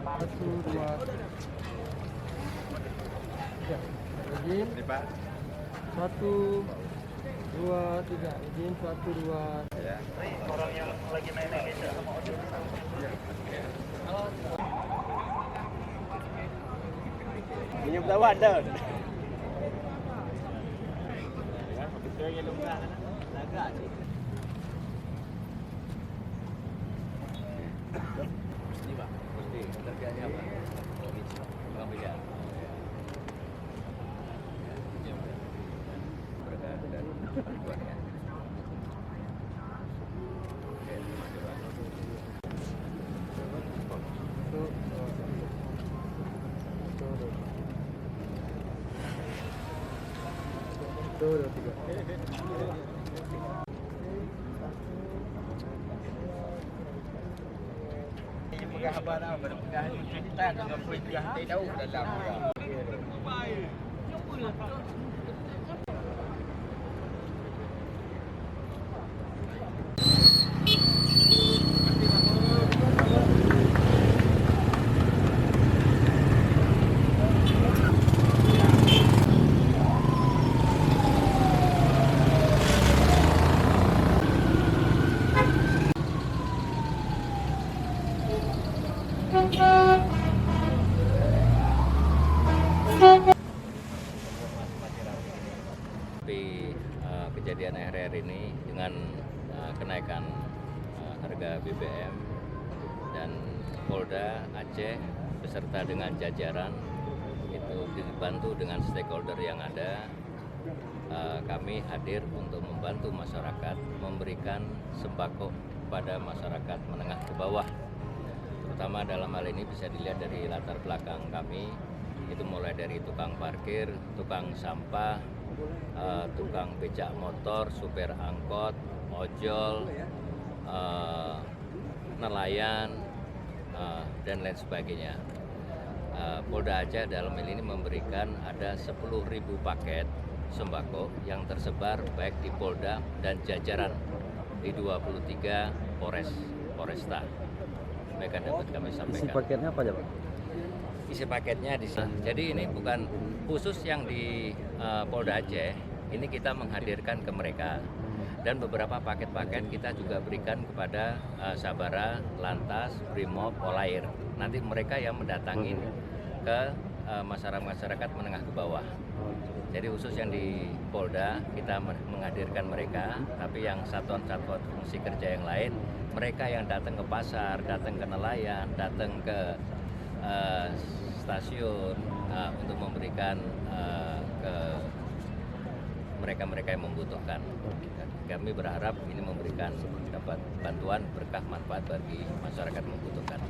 Satu, dua, tiga. Izin. Satu, dua, tiga. Izin. Satu, dua. Ya. Orang yang lagi main Indonesia sama Ojek. Minum tawar dah. Dua, tiga. Pegang abang dah, pegang kita dengan kuih dia tahu dalam dia. Tapi kejadian akhir-akhir ini dengan kenaikan harga BBM dan Polda Aceh beserta dengan jajaran itu dibantu dengan stakeholder yang ada, kami hadir untuk membantu masyarakat memberikan sembako kepada masyarakat menengah ke bawah, terutama dalam hal ini bisa dilihat dari latar belakang kami, itu mulai dari tukang parkir, tukang sampah, tukang becak motor, supir angkot, ojol, nelayan, dan lain sebagainya. Polda Aceh dalam hal ini memberikan ada 10.000 paket sembako yang tersebar baik di Polda dan jajaran di 23 Poresta. Mereka dapat kami sampaikan. Isi paketnya apa aja, Pak? Isi paketnya di sini. Jadi ini bukan khusus yang di Polda Aceh, ini kita menghadirkan ke mereka. Dan beberapa paket-paket kita juga berikan kepada Sabara, Lantas, Brimob, Polair. Nanti mereka yang mendatangin ke masyarakat menengah ke bawah. Jadi khusus yang di Polda kita menghadirkan mereka, tapi yang satuan-satuan fungsi kerja yang lain, mereka yang datang ke pasar, datang ke nelayan, datang ke stasiun untuk memberikan ke mereka-mereka yang membutuhkan. Kami berharap ini memberikan dapat bantuan berkah manfaat bagi masyarakat yang membutuhkan.